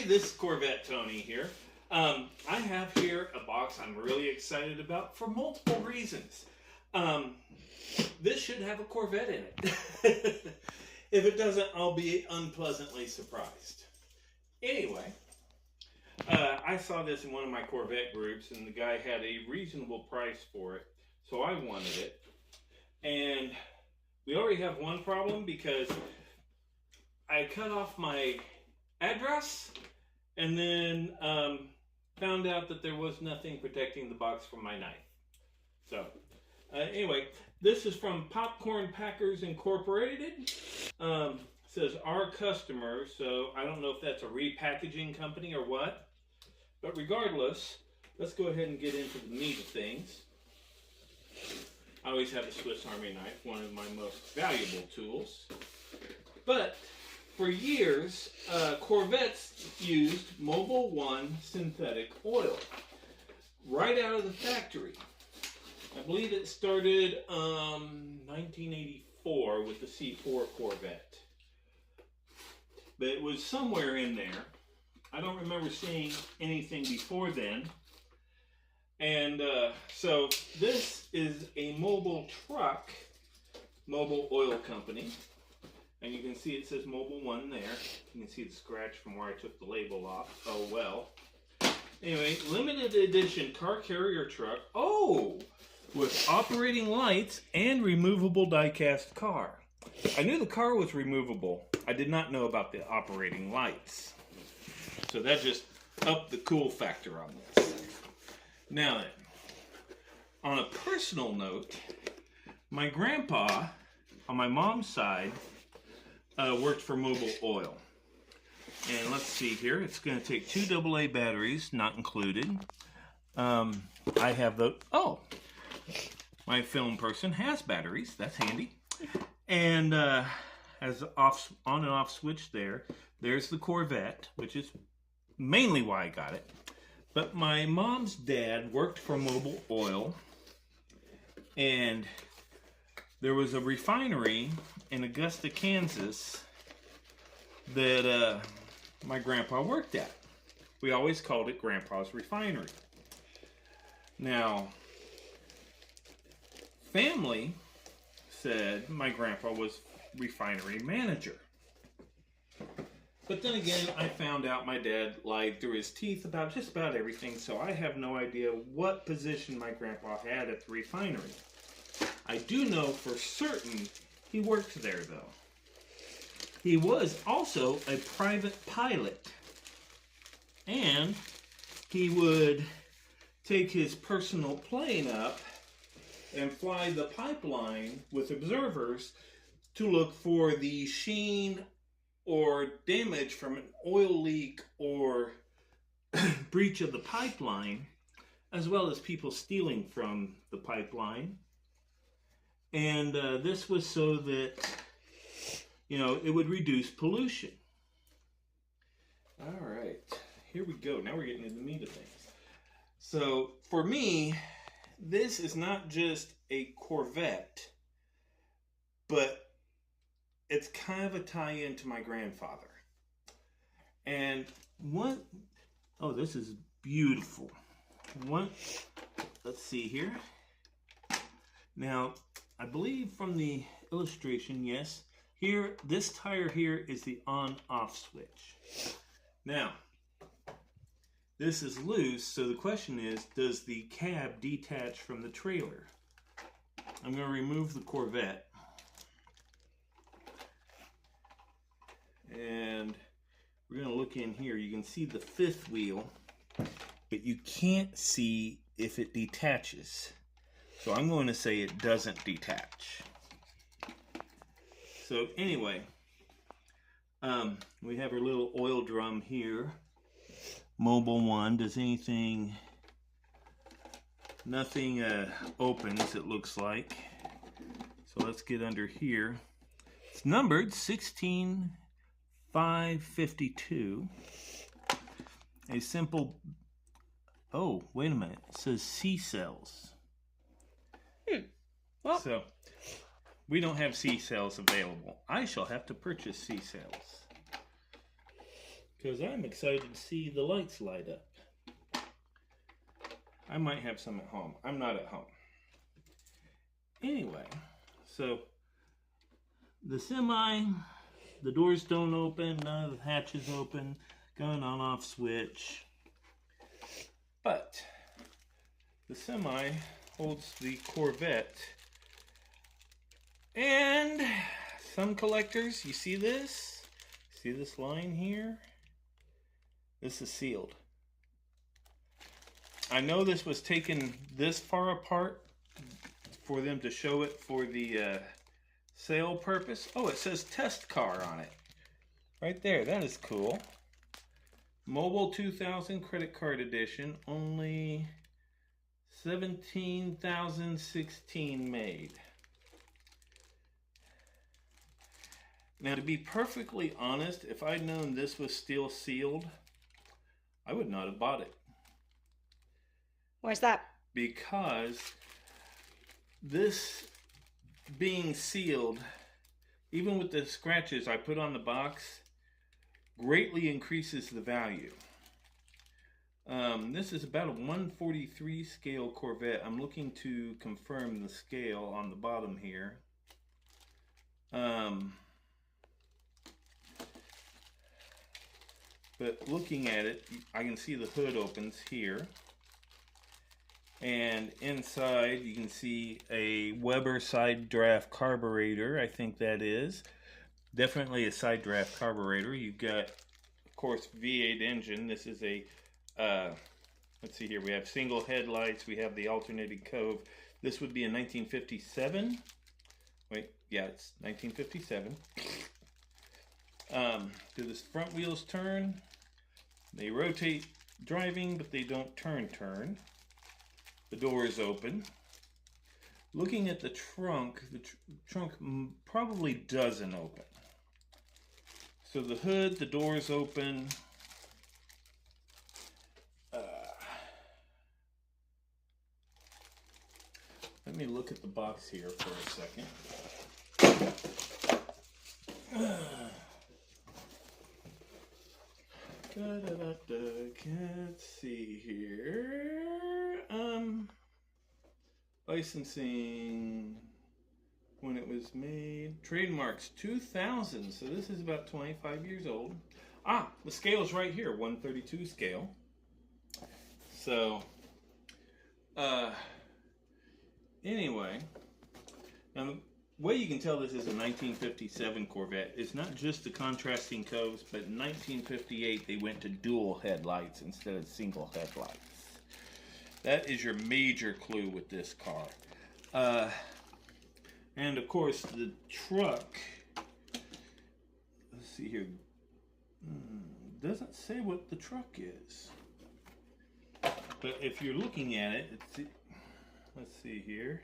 this is Corvette Tony here. I have here a box I'm really excited about for multiple reasons. This should have a Corvette in it. If it doesn't, I'll be unpleasantly surprised. Anyway, I saw this in one of my Corvette groups, and the guy had a reasonable price for it, so I wanted it. And we already have one problem because I cut off my address and then found out that there was nothing protecting the box from my knife. So anyway, this is from Popcorn Packers Incorporated. Says our customer, so I don't know if that's a repackaging company or what, but regardless, let's go ahead and get into the meat of things. I always have a Swiss Army knife, one of my most valuable tools. But for years, Corvettes used Mobil One synthetic oil right out of the factory. I believe it started 1984 with the C4 Corvette. But it was somewhere in there. I don't remember seeing anything before then. And so this is a mobile truck, Mobil Oil Company. And you can see it says Mobil One there. You can see the scratch from where I took the label off. Oh well. Anyway, limited edition car carrier truck. Oh! With operating lights and removable die-cast car. I knew the car was removable. I did not know about the operating lights. So that just upped the cool factor on this. Now then, on a personal note, my grandpa, on my mom's side, worked for Mobil Oil. And let's see here, it's going to take 2 AA batteries, not included. I have the, my film person has batteries, that's handy. And has on and off switch there. There's the Corvette, which is mainly why I got it. But my mom's dad worked for Mobil Oil, and there was a refinery in Augusta, Kansas that my grandpa worked at. We always called it Grandpa's Refinery. Now, family said my grandpa was refinery manager. But then again, I found out my dad lied through his teeth about just about everything, so I have no idea what position my grandpa had at the refinery. I do know for certain he worked there, though. He was also a private pilot, and he would take his personal plane up and fly the pipeline with observers to look for the sheen or damage from an oil leak or breach of the pipeline, as well as people stealing from the pipeline. And this was so that, you know, it would reduce pollution. All right, here we go. Now we're getting into the meat of things. So for me, this is not just a Corvette, but it's kind of a tie-in to my grandfather. And this is beautiful. Let's see here. Now, I believe from the illustration, yes, here, this tire here is the on-off switch. Now, this is loose, so the question is, does the cab detach from the trailer? I'm going to remove the Corvette. And we're going to look in here. You can see the fifth wheel, but you can't see if it detaches. So I'm going to say it doesn't detach. So anyway, we have our little oil drum here. Mobil One. Does nothing opens, it looks like. So let's get under here. It's numbered 16552. A simple, oh, wait a minute. It says C cells. Well, so we don't have C cells available. I shall have to purchase C cells. because I'm excited to see the lights light up. I might have some at home. I'm not at home. Anyway, so the semi, the doors don't open, none of the hatches open, gun on off switch. But the semi holds the Corvette. And some collectors, you see this? See this line here? This is sealed. I know this was taken this far apart for them to show it for the sale purpose. Oh, it says test car on it. Right there, that is cool. Mobile 2000 credit card edition, only 17,016 made. Now, to be perfectly honest, if I'd known this was still sealed, I would not have bought it. Where's that? Because this being sealed, even with the scratches I put on the box, greatly increases the value. This is about a 143 scale Corvette. I'm looking to confirm the scale on the bottom here. But looking at it, I can see the hood opens here. And inside you can see a Weber side draft carburetor, I think that is. Definitely a side draft carburetor. You've got, of course, V8 engine. This is a, let's see here, we have single headlights, we have the alternating cove. This would be a 1957. Wait, yeah, it's 1957. Do the front wheels turn? They rotate driving, but they don't turn. The door is open. Looking at the trunk probably doesn't open. So the hood, the door is open. Let me look at the box here for a second. Can't see here. Licensing, when it was made. Trademarks 2000, so this is about 25 years old. Ah, the scale's right here, 132 scale. So, anyway, now the way you can tell this is a 1957 Corvette, it's not just the contrasting coves, but in 1958 they went to dual headlights instead of single headlights. That is your major clue with this car. And of course the truck, let's see here, doesn't say what the truck is. But if you're looking at it, let's see here.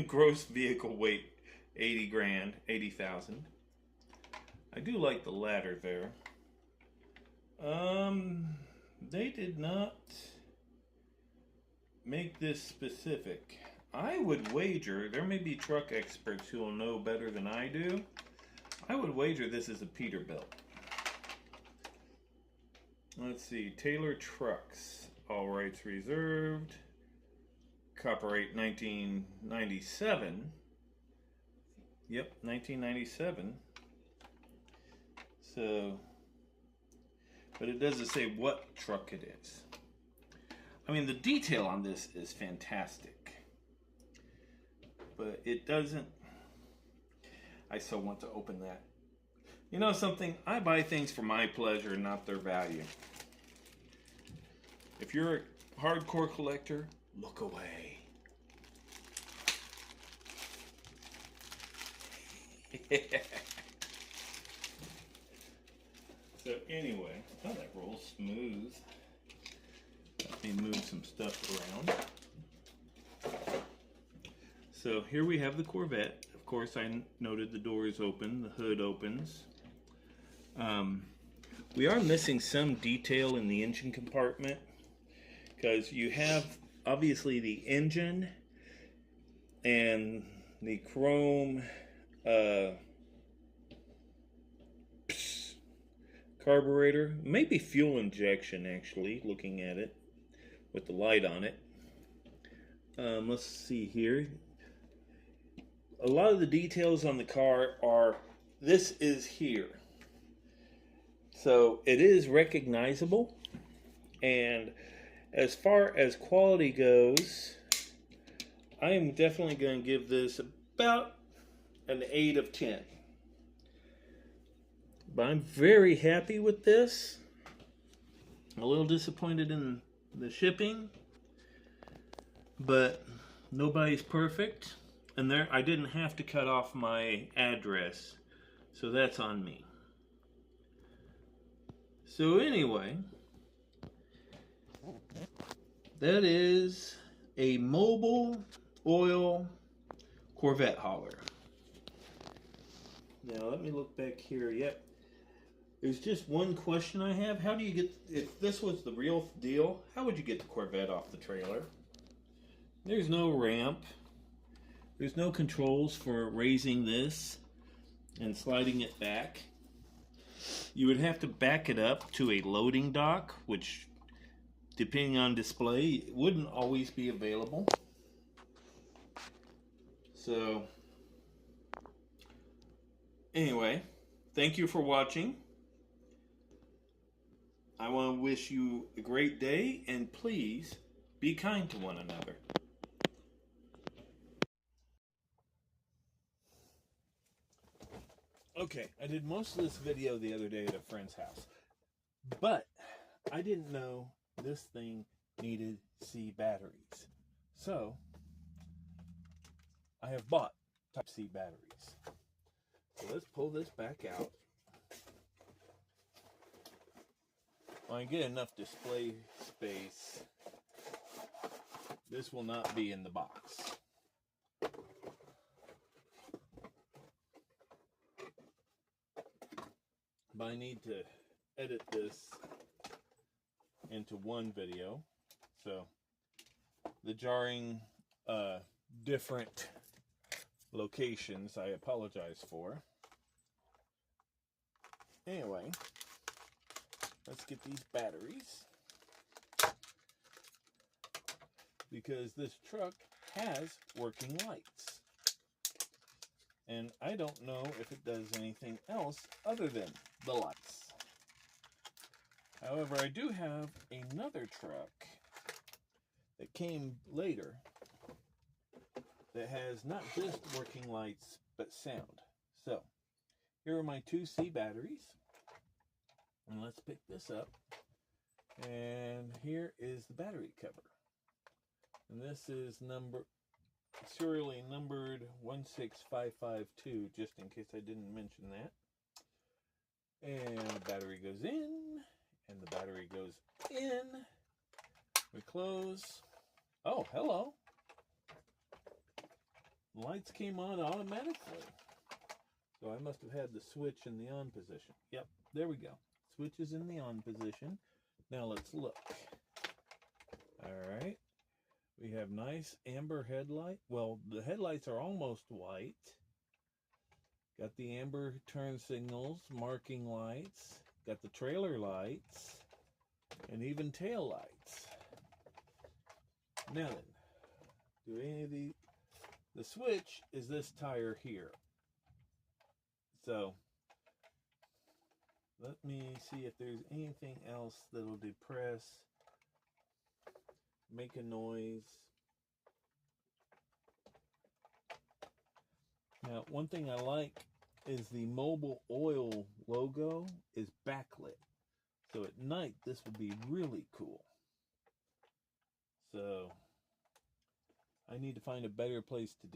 Gross vehicle weight, 80 grand, 80,000. I do like the ladder there. They did not make this specific. I would wager, there may be truck experts who will know better than I do. I would wager this is a Peterbilt. Let's see, Taylor Trucks, all rights reserved. Copyright 1997. Yep, 1997. So, but it doesn't say what truck it is. I mean, the detail on this is fantastic. But it doesn't... I so want to open that. You know something? I buy things for my pleasure, not their value. If you're a hardcore collector, look away. So anyway, oh, that rolls smooth. Let me move some stuff around. So here we have the Corvette. Of course, I noted the door is open, the hood opens. We are missing some detail in the engine compartment because you have obviously the engine and the chrome carburetor, maybe fuel injection actually, looking at it with the light on it. Let's see here. A lot of the details on the car are, this is here. So it is recognizable, and as far as quality goes, I am definitely going to give this about an 8 of 10. But I'm very happy with this. A little disappointed in the shipping, but nobody's perfect. And there, I didn't have to cut off my address, so that's on me. So anyway, that is a Mobil Oil Corvette hauler. Now let me look back here. Yep. There's just one question I have. How do you get, if this was the real deal, how would you get the Corvette off the trailer? There's no ramp. There's no controls for raising this and sliding it back. You would have to back it up to a loading dock, which, depending on display, wouldn't always be available. So, anyway, thank you for watching. I want to wish you a great day, and please be kind to one another. Okay, I did most of this video the other day at a friend's house, but I didn't know this thing needed C batteries. So, I have bought Type C batteries. So let's pull this back out. When I get enough display space, this will not be in the box. But I need to edit this into one video, so the jarring different locations I apologize for. Anyway, let's get these batteries, because this truck has working lights, and I don't know if it does anything else other than the lights. However, I do have another truck that came later that has not just working lights but sound. So here are my 2C batteries, and let's pick this up. And here is the battery cover, and this is serially numbered 16552, just in case I didn't mention that. And the battery goes in, and the battery goes in. We close. Oh, hello. The lights came on automatically. So I must have had the switch in the on position. Yep, there we go. Switch is in the on position. Now let's look. All right. We have nice amber headlight. Well, the headlights are almost white. Got the amber turn signals, marking lights. Got the trailer lights, and even tail lights. Now then, do any of the switch is this tire here. So, let me see if there's anything else that'll depress, make a noise. Now, one thing I like is the Mobil Oil logo is backlit. So at night, this would be really cool. So I need to find a better place to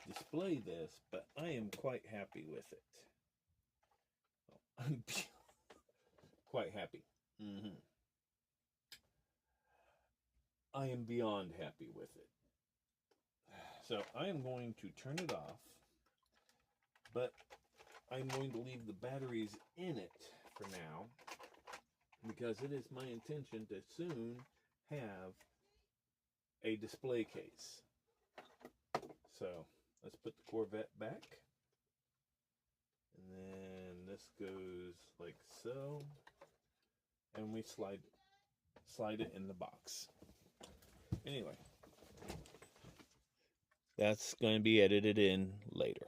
display this, but I am quite happy with it. I'm quite happy. I am beyond happy with it. So I am going to turn it off, but I'm going to leave the batteries in it for now, because it is my intention to soon have a display case. So let's put the Corvette back, and then this goes like so. and we slide it in the box. Anyway, that's going to be edited in later.